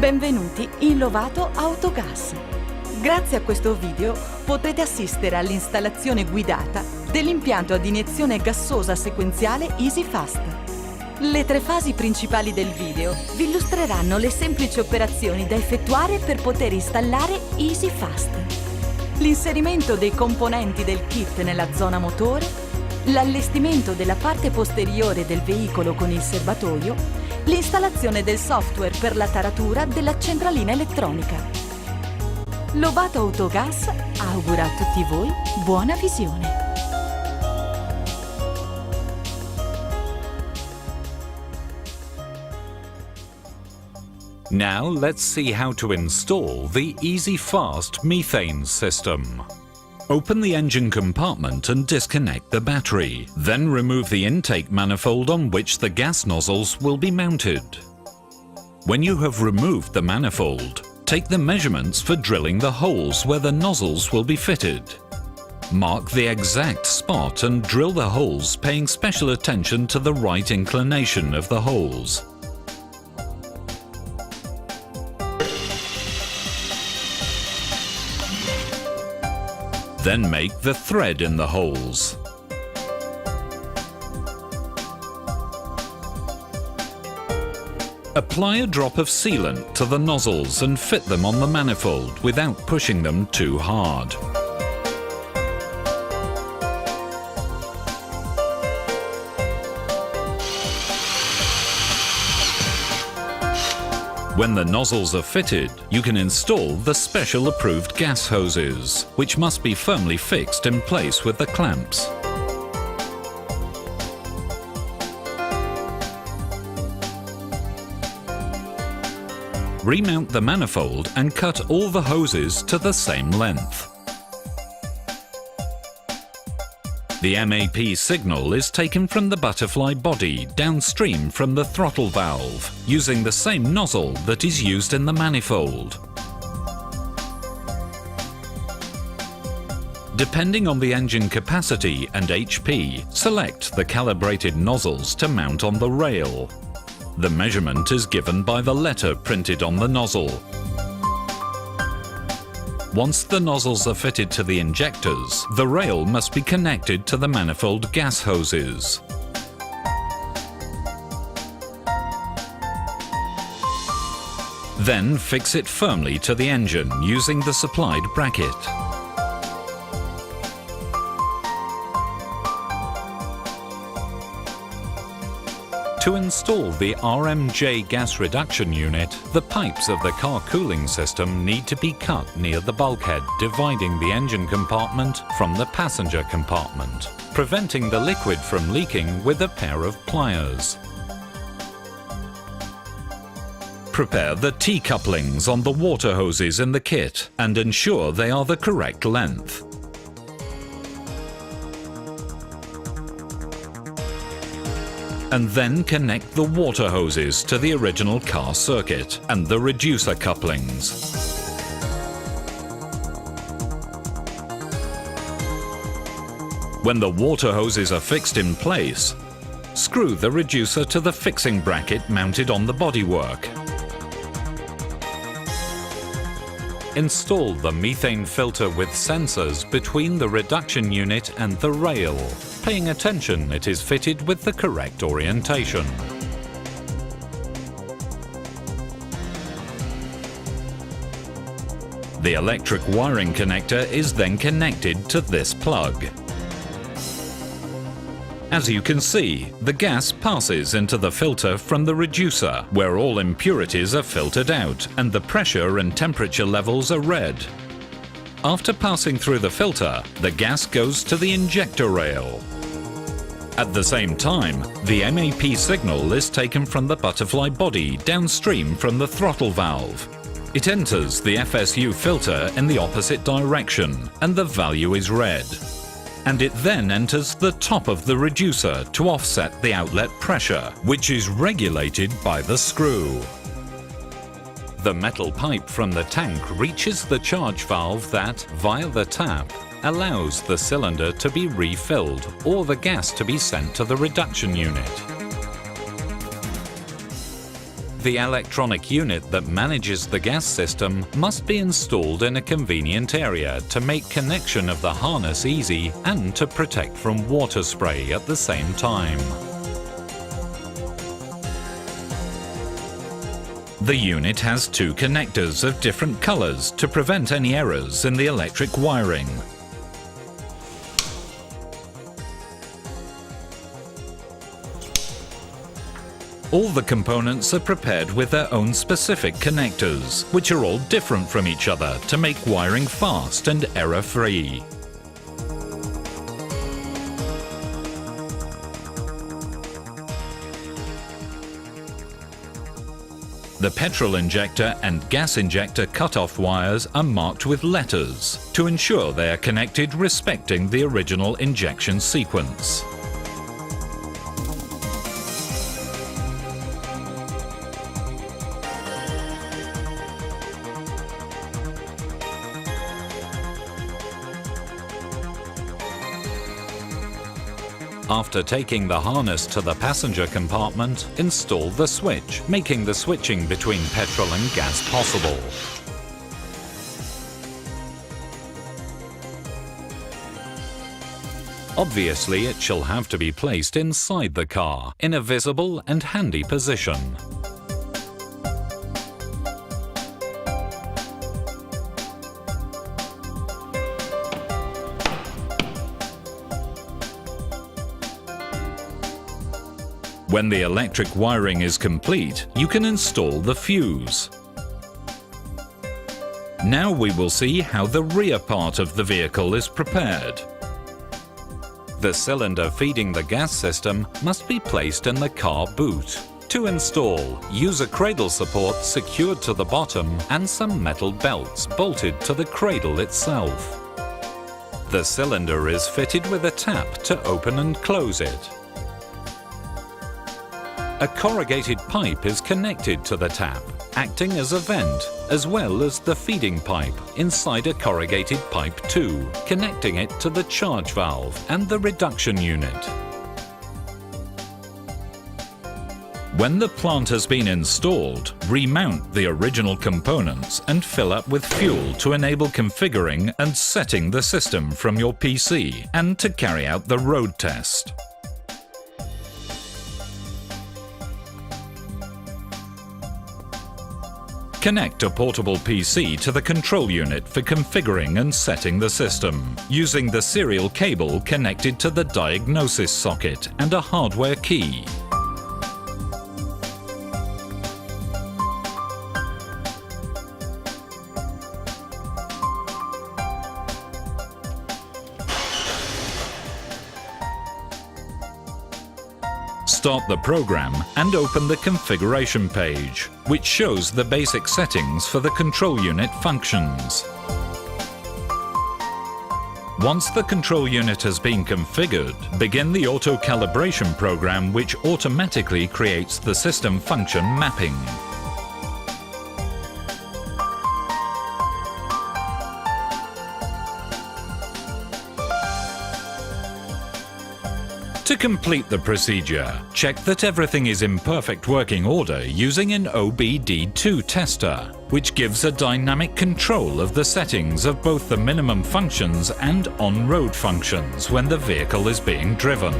Benvenuti in Lovato Autogas. Grazie a questo video potrete assistere all'installazione guidata dell'impianto ad iniezione gassosa sequenziale EasyFast. Le 3 fasi principali del video vi illustreranno le semplici operazioni da effettuare per poter installare EasyFast. L'inserimento dei componenti del kit nella zona motore, l'allestimento della parte posteriore del veicolo con il serbatoio, l'installazione del software per la taratura della centralina elettronica. Lovato Autogas augura a tutti voi buona visione. Now let's see how to install the EasyFast methane system. Open the engine compartment and disconnect the battery. Then remove the intake manifold on which the gas nozzles will be mounted. When you have removed the manifold, take the measurements for drilling the holes where the nozzles will be fitted. Mark the exact spot and drill the holes, paying special attention to the right inclination of the holes. Then make the thread in the holes. Apply a drop of sealant to the nozzles and fit them on the manifold without pushing them too hard. When the nozzles are fitted, you can install the special approved gas hoses, which must be firmly fixed in place with the clamps. Remount the manifold and cut all the hoses to the same length. The MAP signal is taken from the butterfly body downstream from the throttle valve, using the same nozzle that is used in the manifold. Depending on the engine capacity and HP, select the calibrated nozzles to mount on the rail. The measurement is given by the letter printed on the nozzle. Once the nozzles are fitted to the injectors, the rail must be connected to the manifold gas hoses. Then fix it firmly to the engine using the supplied bracket. To install the RMJ gas reduction unit, the pipes of the car cooling system need to be cut near the bulkhead dividing the engine compartment from the passenger compartment, preventing the liquid from leaking with a pair of pliers. Prepare the T-couplings on the water hoses in the kit and ensure they are the correct length. And then connect the water hoses to the original car circuit and the reducer couplings. When the water hoses are fixed in place, screw the reducer to the fixing bracket mounted on the bodywork. Install the methane filter with sensors between the reduction unit and the rail, paying attention it is fitted with the correct orientation. The electric wiring connector is then connected to this plug. As you can see, the gas passes into the filter from the reducer, where all impurities are filtered out and the pressure and temperature levels are read. After passing through the filter, the gas goes to the injector rail. At the same time, the MAP signal is taken from the butterfly body downstream from the throttle valve. It enters the FSU filter in the opposite direction and the value is read. And it then enters the top of the reducer to offset the outlet pressure, which is regulated by the screw. The metal pipe from the tank reaches the charge valve that, via the tap, allows the cylinder to be refilled or the gas to be sent to the reduction unit. The electronic unit that manages the gas system must be installed in a convenient area to make connection of the harness easy and to protect from water spray at the same time. The unit has two connectors of different colors to prevent any errors in the electric wiring. All the components are prepared with their own specific connectors, which are all different from each other to make wiring fast and error-free. The petrol injector and gas injector cutoff wires are marked with letters to ensure they are connected respecting the original injection sequence. After taking the harness to the passenger compartment, install the switch, making the switching between petrol and gas possible. Obviously, it shall have to be placed inside the car, in a visible and handy position. When the electric wiring is complete, you can install the fuse. Now we will see how the rear part of the vehicle is prepared. The cylinder feeding the gas system must be placed in the car boot. To install, use a cradle support secured to the bottom and some metal belts bolted to the cradle itself. The cylinder is fitted with a tap to open and close it. A corrugated pipe is connected to the tap, acting as a vent, as well as the feeding pipe inside a corrugated pipe too, connecting it to the charge valve and the reduction unit. When the plant has been installed, remount the original components and fill up with fuel to enable configuring and setting the system from your PC and to carry out the road test. Connect a portable PC to the control unit for configuring and setting the system, using the serial cable connected to the diagnosis socket and a hardware key. Start the program and open the configuration page, which shows the basic settings for the control unit functions. Once the control unit has been configured, begin the auto calibration program, which automatically creates the system function mapping. To complete the procedure, check that everything is in perfect working order using an OBD2 tester, which gives a dynamic control of the settings of both the minimum functions and on-road functions when the vehicle is being driven.